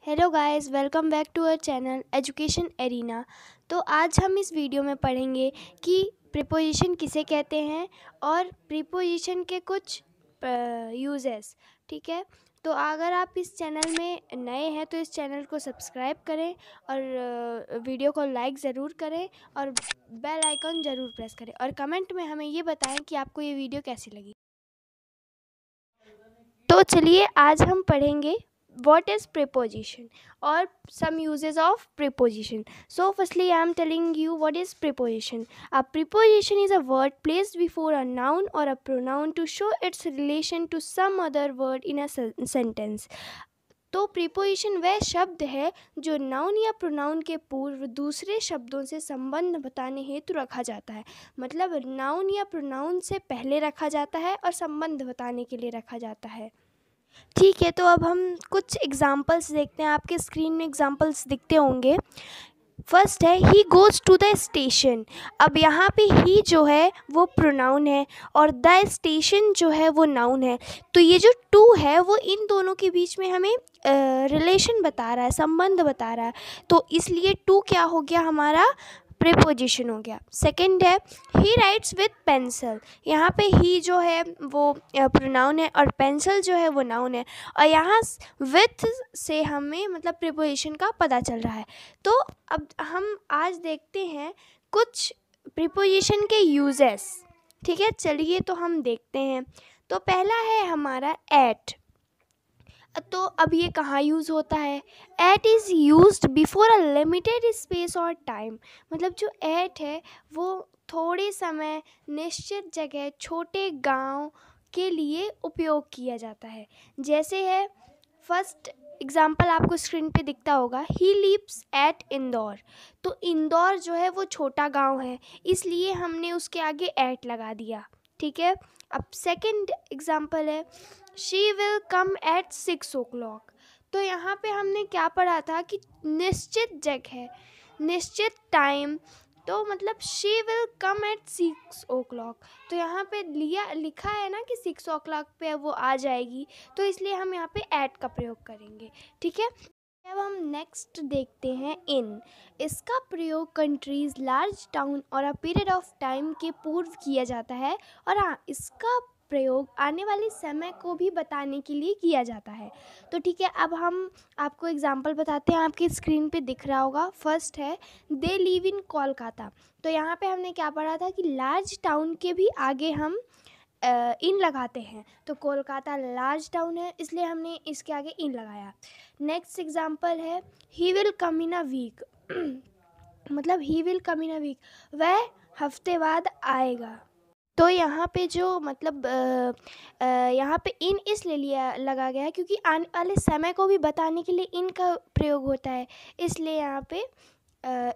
Hello guys, welcome back to our channel education arena. तो आज हम इस वीडियो में पढ़ेंगे कि प्रीपोजिशन किसे कहते हैं और प्रीपोजिशन के कुछ यूजेस। ठीक है, तो अगर आप इस चैनल में नए हैं तो इस चैनल को सब्सक्राइब करें और वीडियो को लाइक ज़रूर करें और बेल आइकन ज़रूर प्रेस करें और कमेंट में हमें ये बताएं कि आपको ये वीडियो कैसी लगी। तो चलिए आज हम पढ़ेंगे what is preposition or some uses of preposition. So firstly I am telling you what is preposition. A preposition is a word placed before a noun or a pronoun to show its relation to some other word in a sentence. तो preposition वह शब्द है जो noun या pronoun के पूर्व दूसरे शब्दों से संबंध बताने हेतु रखा जाता है। मतलब नाउन या प्रोनाउन से पहले रखा जाता है और संबंध बताने के लिए रखा जाता है। ठीक है, तो अब हम कुछ एग्जाम्पल्स देखते हैं। आपके स्क्रीन में एग्जाम्पल्स दिखते होंगे। फर्स्ट है he goes to the station. अब यहाँ पे ही जो है वो प्रोनाउन है और द स्टेशन जो है वो नाउन है। तो ये जो टू है वो इन दोनों के बीच में हमें रिलेशन बता रहा है, संबंध बता रहा है। तो इसलिए टू क्या हो गया, हमारा प्रीपोजिशन हो गया। सेकंड है ही राइट्स विथ पेंसिल। यहाँ पे ही जो है वो प्रोनाउन है और पेंसिल जो है वो नाउन है और यहाँ विथ से हमें मतलब प्रीपोजिशन का पता चल रहा है। तो अब हम आज देखते हैं कुछ प्रीपोजिशन के यूजेस। ठीक है, चलिए तो हम देखते हैं। तो पहला है हमारा एट। तो अब ये कहाँ यूज़ होता है? At is used before a limited space और टाइम। मतलब जो एट है वो थोड़े समय, निश्चित जगह, छोटे गांव के लिए उपयोग किया जाता है। जैसे है फर्स्ट एग्जाम्पल आपको स्क्रीन पे दिखता होगा, ही लिव्स एट इंदौर। तो इंदौर जो है वो छोटा गांव है, इसलिए हमने उसके आगे एट लगा दिया। ठीक है, अब सेकंड एग्जाम्पल है she will come at 6 o'clock। तो यहाँ पे हमने क्या पढ़ा था कि निश्चित जगह, निश्चित टाइम, तो मतलब she will come at 6 o'clock। तो यहाँ पे लिखा है ना कि 6 o'clock पे वो आ जाएगी, तो इसलिए हम यहाँ पे एट का प्रयोग करेंगे। ठीक है, अब हम नेक्स्ट देखते हैं इन। इसका प्रयोग कंट्रीज, लार्ज टाउन और अ पीरियड ऑफ टाइम के पूर्व किया जाता है और हाँ, इसका प्रयोग आने वाले समय को भी बताने के लिए किया जाता है। तो ठीक है, अब हम आपको एग्जाम्पल बताते हैं। आपकी स्क्रीन पे दिख रहा होगा। फर्स्ट है दे लिव इन कोलकाता। तो यहाँ पे हमने क्या पढ़ा था कि लार्ज टाउन के भी आगे हम इन लगाते हैं। तो कोलकाता लार्ज टाउन है, इसलिए हमने इसके आगे इन लगाया। नेक्स्ट एग्जाम्पल है he will come in a week. मतलब he will come in a week, वह हफ्ते बाद आएगा। तो यहाँ पे जो मतलब यहाँ पे इन इसलिए लिया लगा गया है क्योंकि आने वाले समय को भी बताने के लिए इन का प्रयोग होता है, इसलिए यहाँ पे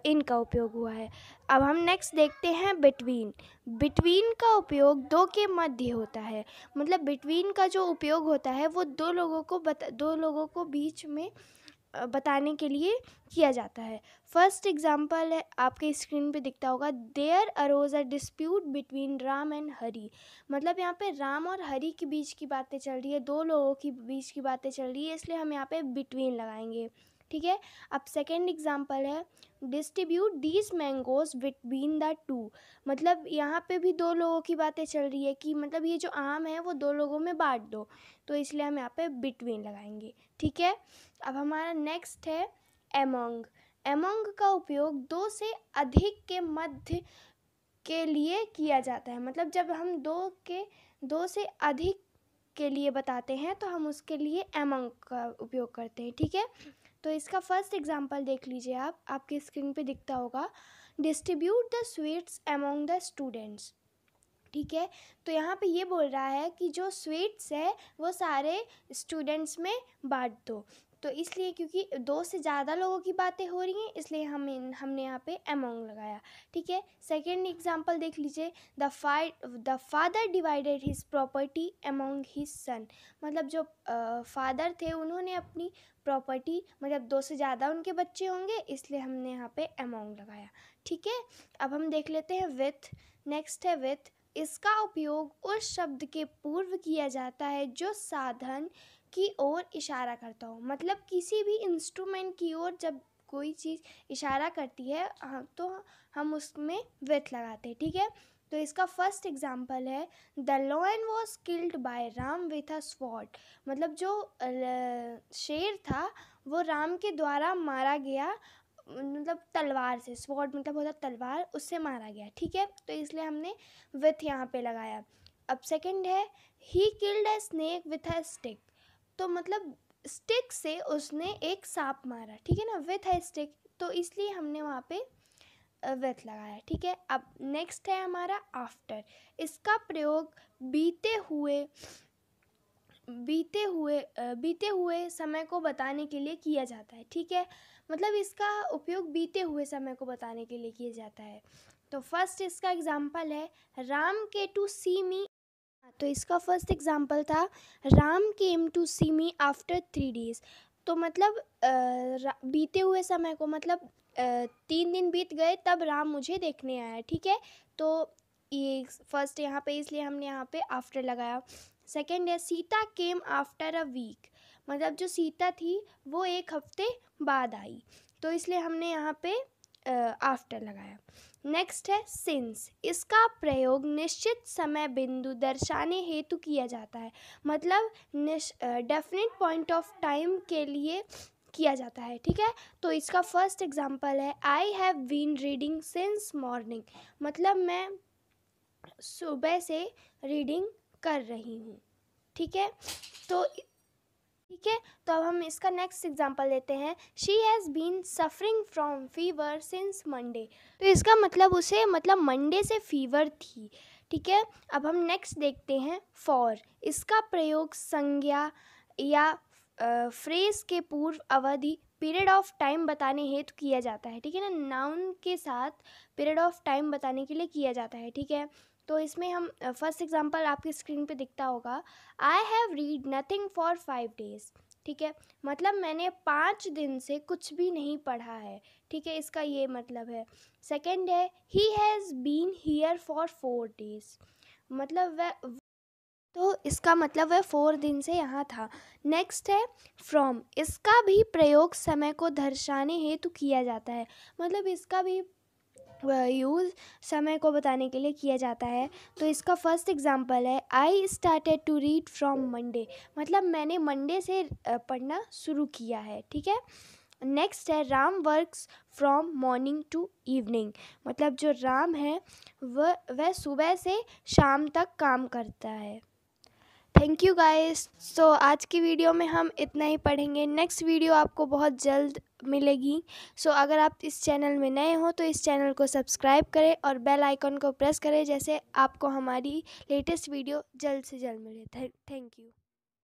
इन का उपयोग हुआ है। अब हम नेक्स्ट देखते हैं बिटवीन। बिटवीन का उपयोग दो के मध्य होता है। मतलब बिटवीन का जो उपयोग होता है वो दो लोगों को बीच में बताने के लिए किया जाता है। फर्स्ट एग्जाम्पल है आपके स्क्रीन पे दिखता होगा, there arose a dispute between Ram and Hari. मतलब यहाँ पे राम और हरी के बीच की बातें चल रही है, दो लोगों की बीच की बातें चल रही है, इसलिए हम यहाँ पे बिटवीन लगाएंगे। ठीक है, अब सेकेंड एग्जाम्पल है distribute these mangoes between the two. मतलब यहाँ पे भी दो लोगों की बातें चल रही है कि मतलब ये जो आम है वो दो लोगों में बांट दो, तो इसलिए हम यहाँ पे बिटवीन लगाएंगे। ठीक है, अब हमारा नेक्स्ट है एमोंग। एमोंग का उपयोग दो से अधिक के मध्य के लिए किया जाता है। मतलब जब हम दो से अधिक के लिए बताते हैं तो हम उसके लिए एमोंग का उपयोग करते हैं। ठीक है, तो इसका फर्स्ट एग्जांपल देख लीजिए आप, आपकी स्क्रीन पे दिखता होगा, distribute the sweets among the students. ठीक है, तो यहाँ पे ये बोल रहा है कि जो स्वीट्स है वो सारे स्टूडेंट्स में बांट दो। तो इसलिए क्योंकि दो से ज़्यादा लोगों की बातें हो रही हैं, इसलिए हमने यहाँ पे अमोंग लगाया। ठीक है, सेकेंड एग्जांपल देख लीजिए, the father divided his property among his son. मतलब जो फादर थे उन्होंने अपनी प्रॉपर्टी, मतलब दो से ज़्यादा उनके बच्चे होंगे, इसलिए हमने यहाँ पे अमोंग लगाया। ठीक है, अब हम देख लेते हैं विथ। नेक्स्ट है विथ। इसका उपयोग उस शब्द के पूर्व किया जाता है जो साधन, की ओर इशारा करता हो। मतलब किसी भी इंस्ट्रूमेंट की ओर जब कोई चीज़ इशारा करती है तो हम उसमें विथ लगाते हैं, ठीक है। तो इसका फर्स्ट एग्जाम्पल है the lion was killed by Ram with a sword. मतलब जो शेर था वो राम के द्वारा मारा गया, मतलब तलवार से। स्वॉर्ड मतलब होता तलवार, उससे मारा गया, ठीक है। तो इसलिए हमने विथ यहाँ पे लगाया। अब सेकंड है he killed a snake with a stick. तो मतलब स्टिक से उसने एक सांप मारा, ठीक है ना, विथ अ स्टिक, तो इसलिए हमने वहाँ पे विथ लगाया, ठीक है। अब नेक्स्ट है हमारा आफ्टर। इसका प्रयोग बीते हुए समय को बताने के लिए किया जाता है, ठीक है। मतलब इसका उपयोग बीते हुए समय को बताने के लिए किया जाता है। तो फर्स्ट इसका एग्जाम्पल है राम के टू सी मी। तो इसका फर्स्ट एग्जाम्पल था Ram came to see me after 3 days। तो मतलब बीते हुए समय को, मतलब 3 दिन बीत गए तब राम मुझे देखने आया, ठीक है। तो ये फर्स्ट यहाँ पे, इसलिए हमने यहाँ पे आफ्टर लगाया। सेकेंड है Sita came after a week. मतलब जो सीता थी वो 1 हफ्ते बाद आई, तो इसलिए हमने यहाँ पे आफ्टर लगाया। नेक्स्ट है सिंस। इसका प्रयोग निश्चित समय बिंदु दर्शाने हेतु किया जाता है। मतलब डेफिनेट पॉइंट ऑफ टाइम के लिए किया जाता है, ठीक है। तो इसका फर्स्ट एग्जांपल है I have been reading since morning. मतलब मैं सुबह से रीडिंग कर रही हूँ, ठीक है। तो अब हम इसका नेक्स्ट एग्जांपल लेते हैं she has been suffering from fever since Monday. तो इसका मतलब उसे मंडे से फीवर थी, ठीक है। अब हम नेक्स्ट देखते हैं फॉर। इसका प्रयोग संज्ञा या फ्रेज के पूर्व अवधि पीरियड ऑफ टाइम बताने हेतु किया जाता है, ठीक है ना। नाउन के साथ पीरियड ऑफ टाइम बताने के लिए किया जाता है, ठीक है। तो इसमें हम फर्स्ट एग्जांपल आपकी स्क्रीन पे दिखता होगा I have read nothing for 5 days, ठीक है। मतलब मैंने 5 दिन से कुछ भी नहीं पढ़ा है, ठीक है, इसका ये मतलब है। सेकंड है he has been here for 4 days। मतलब वह, तो इसका मतलब वह 4 दिन से यहाँ था। नेक्स्ट है फ्रॉम। इसका भी प्रयोग समय को दर्शाने हेतु किया जाता है। मतलब इसका भी यूज़ समय को बताने के लिए किया जाता है। तो इसका फर्स्ट एग्जांपल है I started to read from Monday. मतलब मैंने मंडे से पढ़ना शुरू किया है, ठीक है। नेक्स्ट है Ram works from morning to evening. मतलब जो राम है वह सुबह से शाम तक काम करता है। Thank you guys. सो आज की वीडियो में हम इतना ही पढ़ेंगे। नेक्स्ट वीडियो आपको बहुत जल्द मिलेगी। सो अगर आप इस चैनल में नए हो तो इस चैनल को सब्सक्राइब करें और बेल आइकन को प्रेस करें, जैसे आपको हमारी लेटेस्ट वीडियो जल्द से जल्द मिले। Thank you.